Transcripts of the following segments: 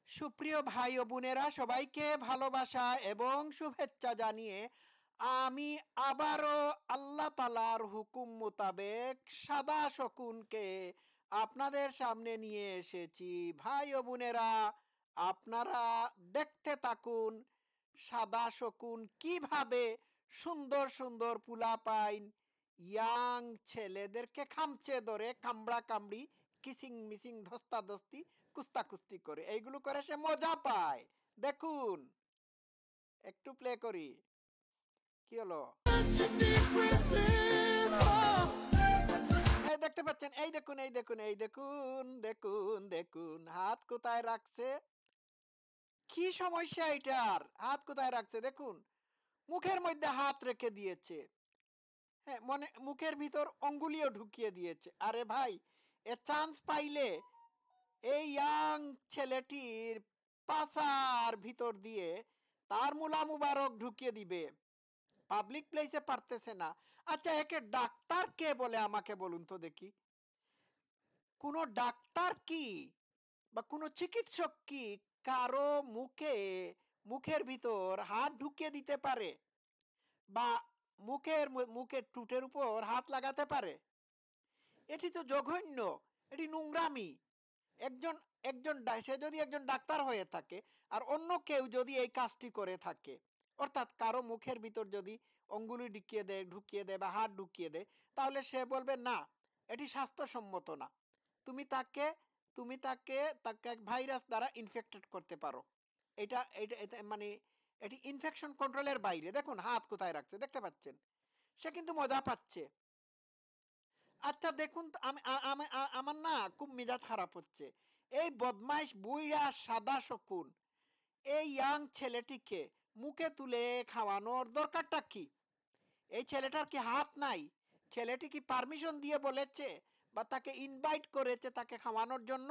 সুপ্রিয় ভাই ও বোনেরা, সবাইকে ভালোবাসা এবং শুভেচ্ছা জানিয়ে আমি আবারও আল্লাহ তাআলার হুকুম মোতাবেক সাদা শকুনকে আপনাদের সামনে নিয়ে এসেছি। ভাই ও বোনেরা, আপনারা দেখতে থাকুন সাদা শকুন কিভাবে সুন্দর সুন্দর পোলাপাইন ইয়াং ছেলেদেরকে খামচে ধরে কামড়া কামড়ি কিসিং মিসিং ধস্তাধস্তি কুস্তাকুস্তি করে, এইগুলো করে সে মজা পায়। দেখুন, একটু প্লে করি। কি হলো? এই দেখতে পাচ্ছেন? এই দেখুন, এই দেখুন, এই দেখুন, দেখুন দেখুন হাত কোথায় রাখছে। কি সমস্যা এটার? হাত কোথায় রাখছে দেখুন, মুখের মধ্যে হাত রেখে দিয়েছে। হ্যাঁ, মনে মুখের ভিতর অঙ্গুলিও ঢুকিয়ে দিয়েছে। আরে ভাই, এ চান্স পাইলে এই ইয়াং ছেলেটির পাছার ভিতর দিয়ে তার মুলা মুবারক ঢুকিয়ে দিবে। পাবলিক প্লেসে পারতেছে না। আচ্ছা, একে ডাক্তার কে বলে আমাকে বলুন তো দেখি। কোনো ডাক্তার কি বা কোনো চিকিৎসক কি কারো মুখের ভিতর হাত ঢুকিয়ে দিতে পারে বা মুখের টুটের উপর হাত লাগাতে পারে? এটি তো জঘন্য, এটি নোংরামি। একজন একজন সে যদি একজন ডাক্তার হয়ে থাকে আর অন্য কেউ যদি এই কাজটি করে থাকে, অর্থাৎ কারো মুখের ভিতর যদি অঙ্গুলি ঢুকিয়ে দেয় বা হাত ঢুকিয়ে দেয়, তাহলে সে বলবে না, এটি স্বাস্থ্যসম্মত না। তুমি তাকে তুমি তাকে তাকে ভাইরাস দ্বারা ইনফেক্টেড করতে পারো। এটা এটা মানে এটি ইনফেকশন কন্ট্রোলের বাইরে। দেখুন হাত কোথায় রাখছে, দেখতে পাচ্ছেন? সে কিন্তু মজা পাচ্ছে। আচ্ছা দেখুন তো, আমার না খুব মেজাজ খারাপ হচ্ছে। এই বদমাইশ বুইড়া সাদা শকুন এই ইয়াং ছেলেটিকে মুখে তুলে খাওয়ানোর দরকারটা কি? এই ছেলেটার কি হাত নাই? ছেলেটি কি পারমিশন দিয়ে বলেছে বা তাকে ইনভাইট করেছে তাকে খাওয়ানোর জন্য?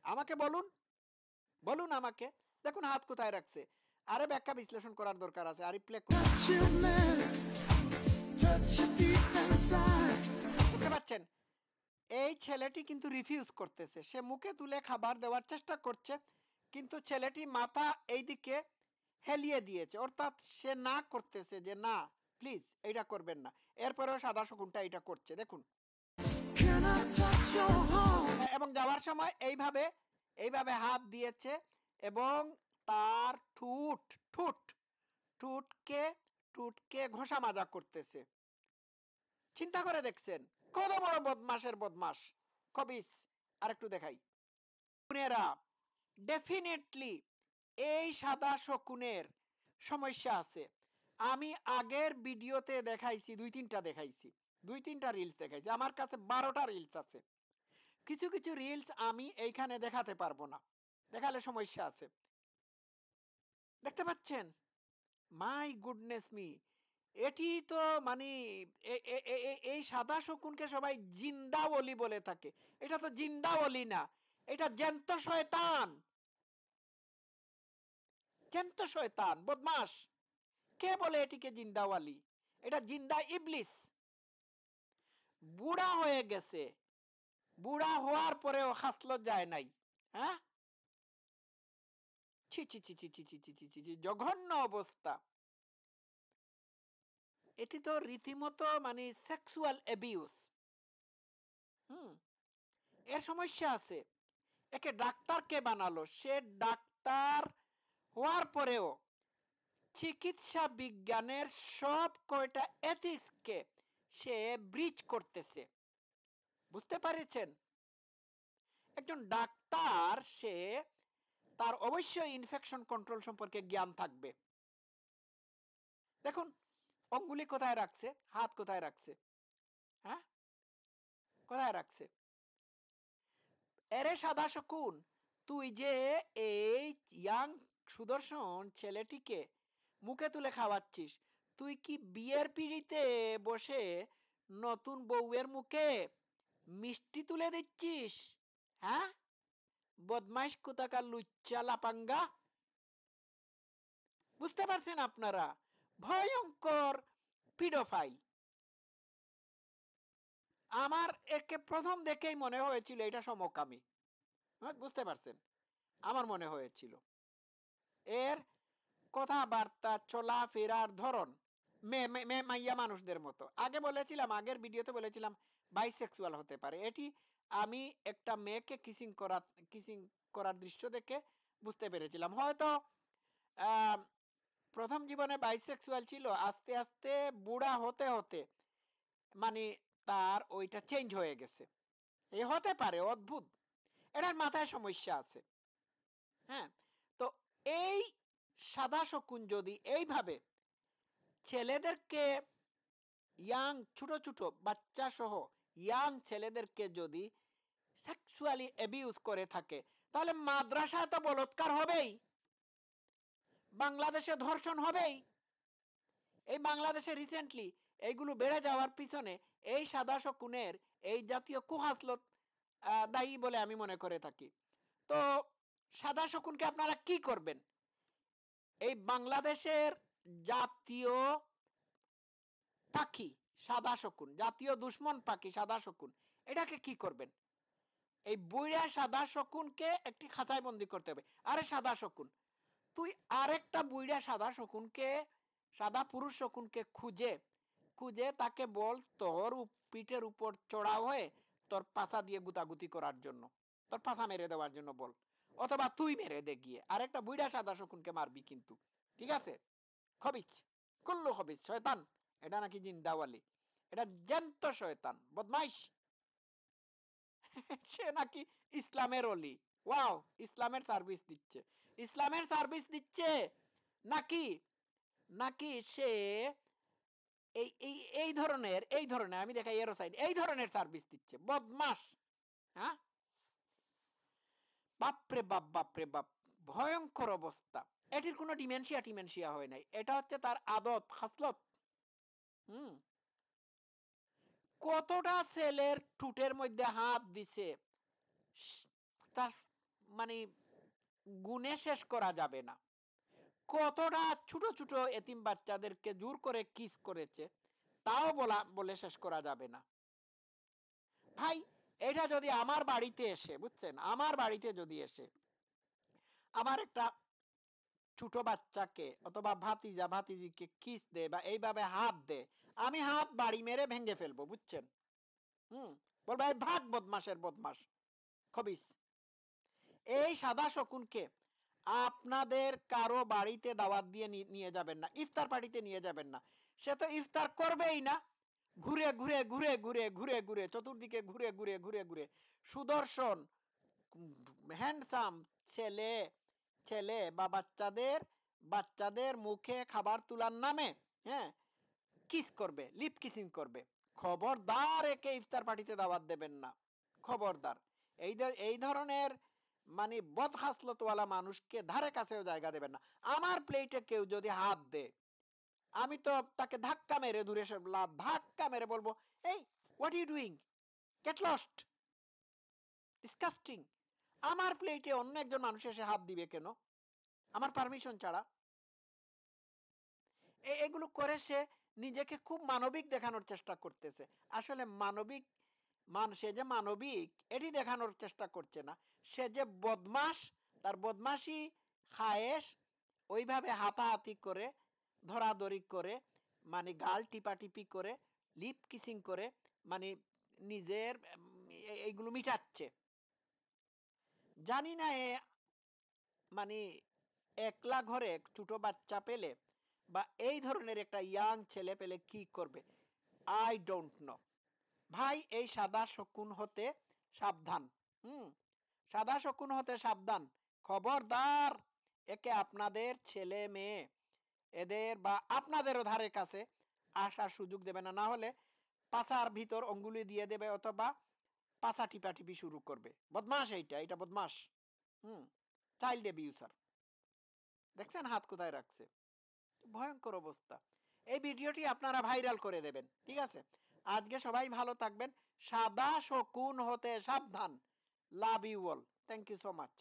আমাকে বলুন, বলুন আমাকে। দেখুন হাত কোথায় রাখছে। আরে ব্যাখ্যা বিশ্লেষণ করার দরকার আছে। আর প্লে দেখতে পাচ্ছেন? এই ছেলেটি কিন্তু রিফিউজ করতেছে। সে মুখে তুলে খাবার দেওয়ার চেষ্টা করছে, কিন্তু ছেলেটি মাথা এইদিকে হেলিয়ে দিয়েছে, অর্থাৎ সে না করতেছে যে না প্লিজ এইটা করবেন না। এরপরেও সাদা শকুনটা এটা করছে, দেখুন। এবং যাওয়ার সময় এইভাবে এইভাবে হাত দিয়েছে এবং তার ঠুটকে ঠুটকে ঘষা মাজা করতেছে। চিন্তা করে দেখছেন কত বড় বদমাশের বদমাশ, খবিস। আর একটু দেখাই। শকুনেরা, ডেফিনেটলি এই সাদা শকুনের সমস্যা আছে। আমি আগের ভিডিওতে দেখাইছি, দুই তিনটা রিলস দেখাইছি। আমার কাছে 12টা রিলস আছে। কিছু কিছু রিলস আমি এইখানে দেখাতে পারবো না, দেখালে সমস্যা আছে। দেখতে পাচ্ছেন? মাই গুডনেস মি, এটি তো মানে এই সাদা শকুনকে সবাই জিন্দা ওলি বলে থাকে। এটা তো জিন্দা ওলি না, এটা জ্যান্ত শয়তান, জ্যান্ত শয়তান, বদমাস। কে বলে এটিকে জিন্দাওয়ালি? এটা জিন্দা ইবলিস। বুড়া হয়ে গেছে, বুড়া হওয়ার পরেও হাসলো যায় নাই। হ্যাঁ, ছি ছি ছি ছি ছি ছি ছি ছি ছি, জঘন্য অবস্থা। এটি তো রীতিমতো মানে সেক্সুয়াল অ্যাবিউজ। এর সমস্যা আছে। একে ডাক্তার কে বানালো? সে ডাক্তার হওয়ার পরেও চিকিৎসা বিজ্ঞানের সব কয়টা এথিক্সকে সে ব্রিচ করতেছে। বুঝতে পারছেন? একজন ডাক্তার, সে তার অবশ্যই ইনফেকশন কন্ট্রোল সম্পর্কে জ্ঞান থাকবে। দেখুন অঙ্গুলি কোথায় রাখছে, হাত কোথায় রাখছে, হ্যাঁ কোথায় রাখছে? এরে সাদা শকুন, তুই যে এই ইয়াং সুদর্শন ছেলেটিকে মুখে তুলে খাওয়াচ্ছিস, তুই কি বিয়ের পিঁড়িতে বসে নতুন বউয়ের মুখে মিষ্টি তুলে দিচ্ছিস? হ্যাঁ, বদমাইশ কোথাকার লুচ্চা লাপাঙ্গা। বুঝতে পারছেন আপনারা? ভয়ঙ্কর পিডোফাইল। আমার একে প্রথম দেখেই মনে হয়েছিল এটা সমকামী। বুঝতে পারছেন? আমার মনে হয়েছিল। এর কথাবার্তা চলাফেরার ধরন মাইয়া মানুষদের মতো। আগে বলেছিলাম, আগের ভিডিওতে বলেছিলাম বাইসেক্সুয়াল হতে পারে। এটি আমি একটা মেয়েকে কিসিং করার দৃশ্য দেখে বুঝতে পেরেছিলাম। হয়তো প্রথম জীবনে বাইসেক্সুয়াল ছিল, আস্তে আস্তে বুড়া হতে হতে মানে তার ওইটা চেঞ্জ হয়ে গেছে। এ হতে পারে, অদ্ভুত, এটার মাথায় সমস্যা আছে। হ্যাঁ, তো এই সাদা শকুন যদি এইভাবে ছেলেদেরকে, ইয়াং ছোট ছোট বাচ্চা সহ ইয়াং ছেলেদেরকে যদি সেক্সুয়ালি অ্যাবিউজ করে থাকে, তাহলে মাদ্রাসায় তো বলাৎকার হবেই, বাংলাদেশে ধর্ষণ হবেই। এই বাংলাদেশে রিসেন্টলি এইগুলো বেড়ে যাওয়ার পিছনে এই সাদা শকুনের এই জাতীয় কুহাসলত দায়ী বলে আমি মনে করে থাকি। তো সাদা শকুনকে আপনারা কি করবেন? এই বাংলাদেশের জাতীয় পাখি সাদা শকুন, জাতীয় দুশ্মন পাখি সাদা শকুন, এটাকে কি করবেন? এই বুইড়া সাদা শকুনকে একটি খাঁচায় বন্দি করতে হবে। আরে সাদা শকুন, তুই আরেকটা বুইড়া সাদা শকুনকে, সাদা পুরুষ শকুনকে খুঁজে খুঁজে তাকে বল তোর পিঠের উপর চড়াও হয়ে তোর পাছা দিয়ে গুতাগুতি করার জন্য, তোর পাছা মেরে দেওয়ার জন্য বল, অথবা তুই মেরে দে গিয়ে। আরেকটা বুইড়া সাদা শকুনকে মারবি কিন্তু, ঠিক আছে? খবিচ, কুল্লু খবিচ, শয়তান। এটা নাকি জিন্দাওয়ালি, এটা জ্যান্ত শয়তান, বদমাইশ। সে নাকি ইসলামের অলি। ওয়াও, ইসলামের সার্ভিস দিচ্ছে, ইসলামের সার্ভিস দিচ্ছে নাকি? নাকি সে এই এই এই ধরনের আমি দেখাই এরোসাইড, এই ধরনের সার্ভিস দিচ্ছে, বদমাস। হ্যাঁ, বাপরে বাপ, বাপরে বাপ, ভয়ঙ্কর অবস্থা। এটির কোনো ডিমেনশিয়া হয় নাই, এটা হচ্ছে তার আদত খাসলত। কতটা ছেলের ঠুটের মধ্যে হাত দিছে তার মানে গুণে শেষ করা যাবে না। কতটা ছোট ছোট এতিম বাচ্চাদেরকে জোর করে কিস করেছে, তাও বলে শেষ করা যাবে না। ভাই, এটা যদি আমার বাড়িতে এসে, বুঝছেন, আমার বাড়িতে যদি এসে আমার একটা ছোট বাচ্চাকে অথবা ভাতিজা ভাতিজিকে কিস দে বা এইভাবে হাত দে, আমি হাত বাড়ি মেরে ভেঙে ফেলবো, বুঝছেন? বল ভাই, ভাগ বদমাসের বদমাস, খবিস। এই সাদা শকুনকে আপনাদের কারো বাড়িতে দাওয়াত দিয়ে নিয়ে যাবেন না, ইফতার পার্টিতে নিয়ে যাবেন না। সে তো ইফতার করবেই না, ঘুরে ঘুরে ঘুরে ঘুরে ঘুরে ঘুরে চতুর্দিকে ঘুরে ঘুরে ঘুরে ঘুরে সুদর্শন হ্যান্ডসাম ছেলে ছেলে বা বাচ্চাদের মুখে খাবার তুলার নামে, হ্যাঁ, কিস করবে, লিপ কিসিং করবে। খবরদার, একে ইফতার পার্টিতে দাওয়াত দেবেন না, খবরদার। এই ধরনের মানে বদখাসলতওয়ালা মানুষকে ধারে কাছেও জায়গা দেবেন না। আমার প্লেটে কেউ যদি হাত দে, আমি তো তাকে ধাক্কা মেরে দূরে ধাক্কা মেরে বলবো, এই, what you doing, get lost, disgusting. আমার প্লেটে অন্য একজন মানুষ এসে হাত দিবে কেন আমার পারমিশন ছাড়া? এগুলো করে সে নিজেকে খুব মানবিক দেখানোর চেষ্টা করতেছে। আসলে সে যে মানবিক এটি দেখানোর চেষ্টা করছে না, সে যে বদমাস, তার বদমাসি খায়েশ ওইভাবে হাতাহাতি করে, ধরাধরি করে, মানে গাল টিপাটিপি করে, লিপ কিসিং করে, মানে নিজের এইগুলো মিটাচ্ছে। জানি না এ মানে একলা ঘরে ছোট বাচ্চা পেলে বা এই ধরনের একটা ইয়াং ছেলে পেলে কি করবে, আই ডোন্ট নো। ভাই, এই সাদা শকুন হতে সাবধান। সাদা শকুন হতে সাবধান, খবরদার। একে আপনাদের ছেলে মেয়ে এদের বা আপনাদেরও ধারে কাছে আসার সুযোগ দেবে না, না হলে পাছার ভিতর অঙ্গুলি দিয়ে দেবে অথবা পাছা টিপাটিপি শুরু করবে। বদমাস, এইটা বদমাস। চাইল্ড অ্যাবিউসার। দেখছেন হাত কোথায় রাখছে, ভয়ঙ্কর অবস্থা। এই ভিডিওটি আপনারা ভাইরাল করে দেবেন, ঠিক আছে? আজকে সবাই ভালো থাকবেন, সাদা শকুন হতে সাবধান। Love you all, thank you so much.